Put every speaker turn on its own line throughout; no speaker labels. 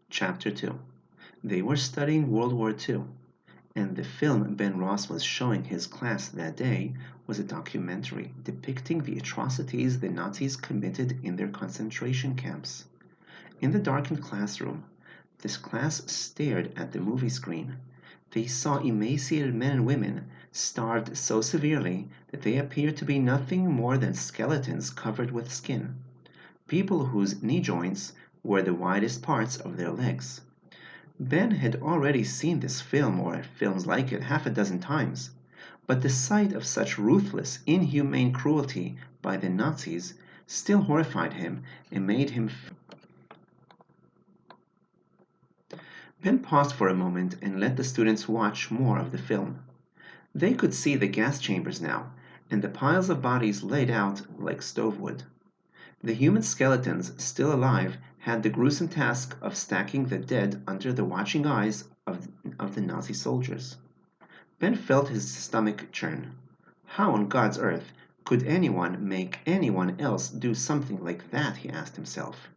Chapter 2. They were studying World War II, and the film Ben Ross was showing his class that day was a documentary depicting the atrocities the Nazis committed in their concentration camps. In the darkened classroom, this class stared at the movie screen. They saw emaciated men and women starved so severely that they appeared to be nothing more than skeletons covered with skin, people whose knee joints were the widest parts of their legs. Ben had already seen this film or films like it half a dozen times, but the sight of such ruthless, inhumane cruelty by the Nazis still horrified him and made him. Ben paused for a moment and let the students watch more of the film. They could see the gas chambers now, and the piles of bodies laid out like stove wood. The human skeletons still alive had the gruesome task of stacking the dead under the watching eyes of the Nazi soldiers. Ben felt his stomach churn. How on God's earth could anyone make anyone else do something like that, he asked himself.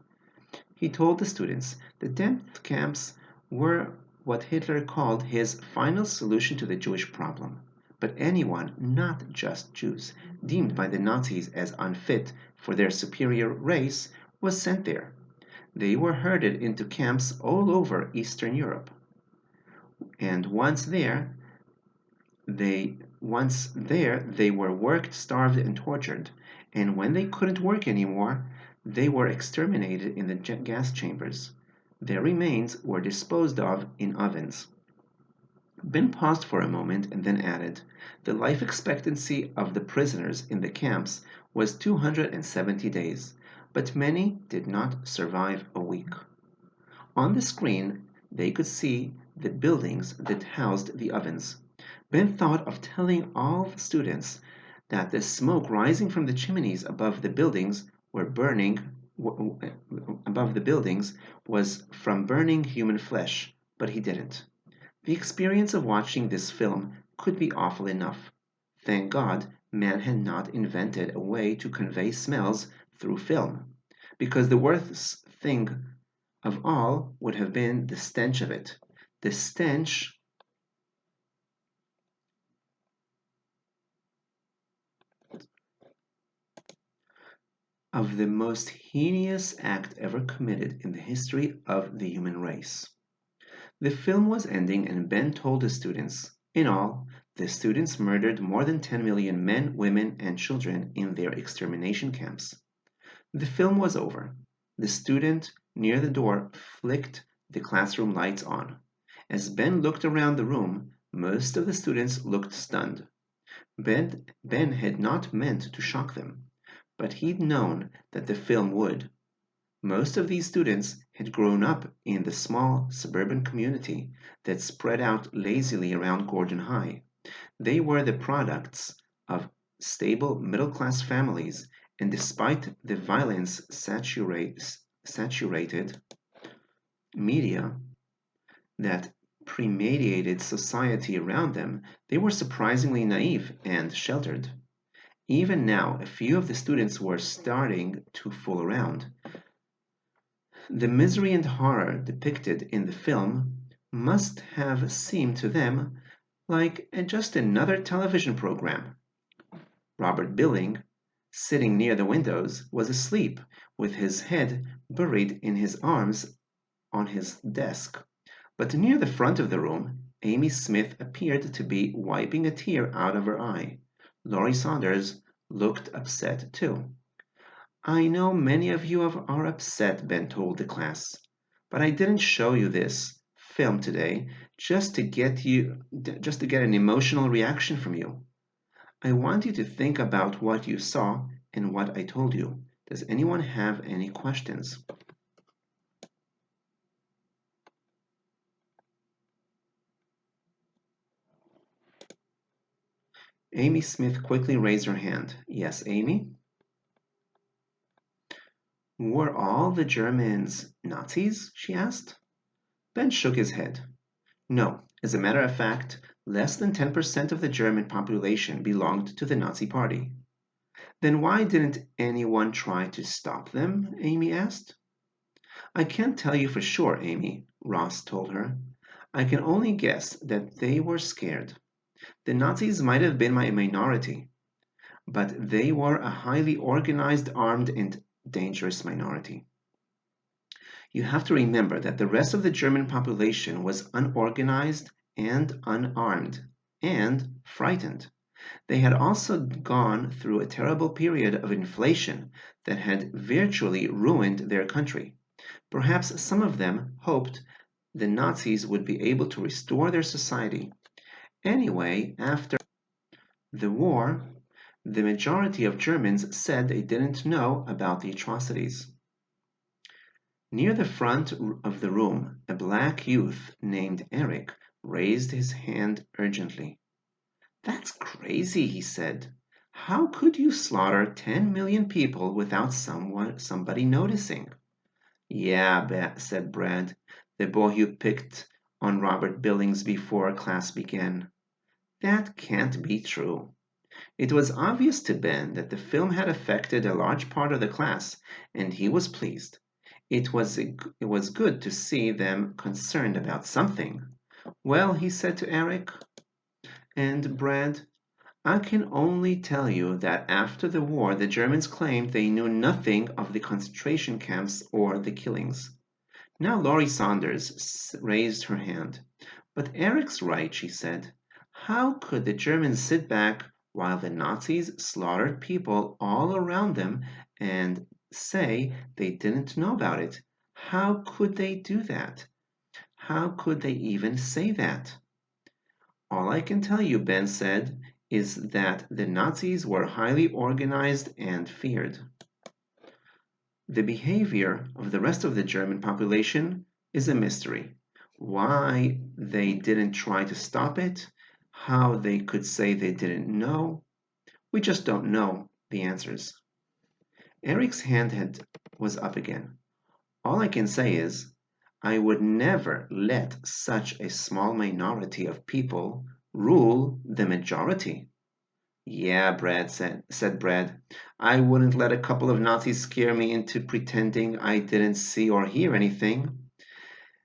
He told the students that death camps were what Hitler called his final solution to the Jewish problem. But anyone, not just Jews, deemed by the Nazis as unfit for their superior race, was sent there. They were herded into camps all over Eastern Europe. And once there they were worked, starved, and tortured. And when they couldn't work anymore, they were exterminated in the gas chambers. Their remains were disposed of in ovens. Ben paused for a moment and then added, the life expectancy of the prisoners in the camps was 270 days, but many did not survive a week. On the screen, they could see the buildings that housed the ovens. Ben thought of telling all the students that the smoke rising from the chimneys above the buildings were burning above the buildings was from burning human flesh, but he didn't. The experience of watching this film could be awful enough. Thank God man had not invented a way to convey smells through film, because the worst thing of all would have been the stench of it. The stench of the most heinous act ever committed in the history of the human race. The film was ending, and Ben told the students, in all, the students murdered more than 10 million men, women, and children in their extermination camps. The film was over. The student near the door flicked the classroom lights on. As Ben looked around the room, most of the students looked stunned. Ben had not meant to shock them, but he'd known that the film would. Most of these students had grown up in the small suburban community that spread out lazily around Gordon High. They were the products of stable middle class families, and despite the violence saturated media that permeated society around them, they were surprisingly naive and sheltered. Even now, a few of the students were starting to fool around. The misery and horror depicted in the film must have seemed to them like just another television program. Robert Billing, sitting near the windows, was asleep with his head buried in his arms on his desk. But near the front of the room, Amy Smith appeared to be wiping a tear out of her eye. Laurie Saunders looked upset too. I know many of you are upset, Ben told the class, but I didn't show you this film today just to get an emotional reaction from you. I want you to think about what you saw and what I told you. Does anyone have any questions? Amy Smith quickly raised her hand. Yes, Amy? Were all the Germans Nazis? She asked. Ben shook his head. No, as a matter of fact, less than 10% of the German population belonged to the Nazi Party. Then why didn't anyone try to stop them? Amy asked. I can't tell you for sure, Amy, Ross told her. I can only guess that they were scared. The Nazis might have been a minority, but they were a highly organized, armed, and dangerous minority. You have to remember that the rest of the German population was unorganized and unarmed and frightened. They had also gone through a terrible period of inflation that had virtually ruined their country. Perhaps some of them hoped the Nazis would be able to restore their society. Anyway, after the war, the majority of Germans said they didn't know about the atrocities. Near the front of the room, a black youth named Eric raised his hand urgently. "That's crazy," he said. "How could you slaughter 10 million people without somebody noticing?" "Yeah," said Brad, the boy who picked on Robert Billings before class began. "That can't be true." It was obvious to Ben that the film had affected a large part of the class, and he was pleased. It was good to see them concerned about something. "Well," he said to Eric and Brad, "I can only tell you that after the war the Germans claimed they knew nothing of the concentration camps or the killings." Now Laurie Saunders raised her hand. "But Eric's right," she said. "How could the Germans sit back while the Nazis slaughtered people all around them and say they didn't know about it? How could they do that? How could they even say that?" "All I can tell you," Ben said, "is that the Nazis were highly organized and feared. The behavior of the rest of the German population is a mystery. Why they didn't try to stop it, how they could say they didn't know, we just don't know the answers." Eric's was up again. "All I can say is, I would never let such a small minority of people rule the majority." "Yeah," said Brad. "I wouldn't let a couple of Nazis scare me into pretending I didn't see or hear anything."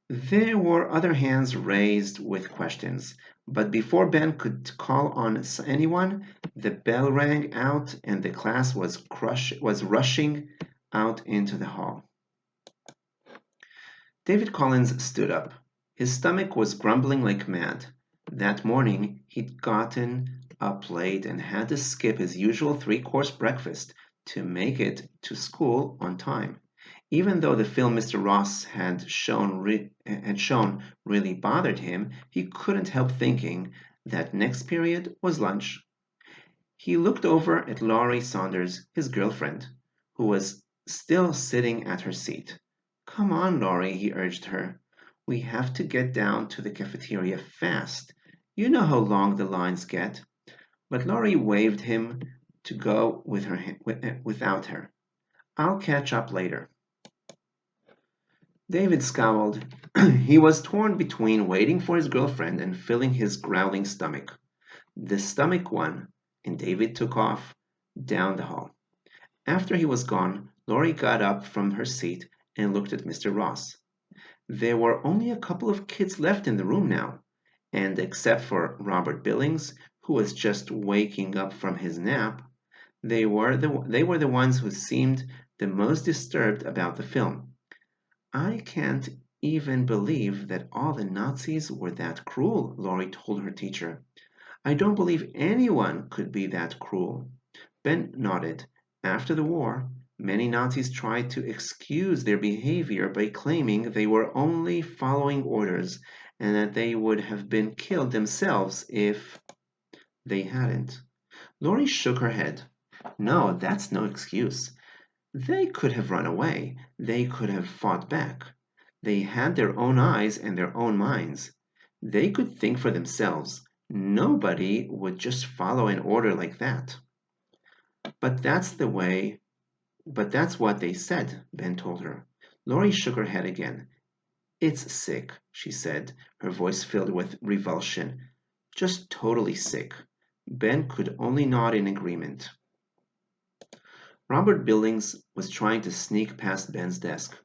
There were other hands raised with questions, but before Ben could call on anyone, the bell rang out and the class was rushing out into the hall. David Collins stood up. His stomach was grumbling like mad. That morning he'd gotten up late and had to skip his usual three-course breakfast to make it to school on time. Even though the film Mr. Ross had shown really bothered him, he couldn't help thinking that next period was lunch. He looked over at Laurie Saunders, his girlfriend, who was still sitting at her seat. "Come on, Laurie," he urged her. "We have to get down to the cafeteria fast. You know how long the lines get." But Laurie waved him to go without her. "I'll catch up later." David scowled. He was torn between waiting for his girlfriend and filling his growling stomach. The stomach won, and David took off down the hall. After he was gone, Laurie got up from her seat and looked at Mr. Ross. There were only a couple of kids left in the room now, and except for Robert Billings, who was just waking up from his nap, they were the ones who seemed the most disturbed about the film. "I can't even believe that all the Nazis were that cruel," Laurie told her teacher. "I don't believe anyone could be that cruel." Ben nodded. After the war, many Nazis tried to excuse their behavior by claiming they were only following orders and that they would have been killed themselves if they hadn't. Laurie shook her head. "No, that's no excuse. They could have run away. They could have fought back. They had their own eyes and their own minds. They could think for themselves. Nobody would just follow an order like that." "But that's what they said," Ben told her. Laurie shook her head again. "It's sick," she said, her voice filled with revulsion. "Just totally sick." Ben could only nod in agreement. Robert Billings was trying to sneak past Ben's desk.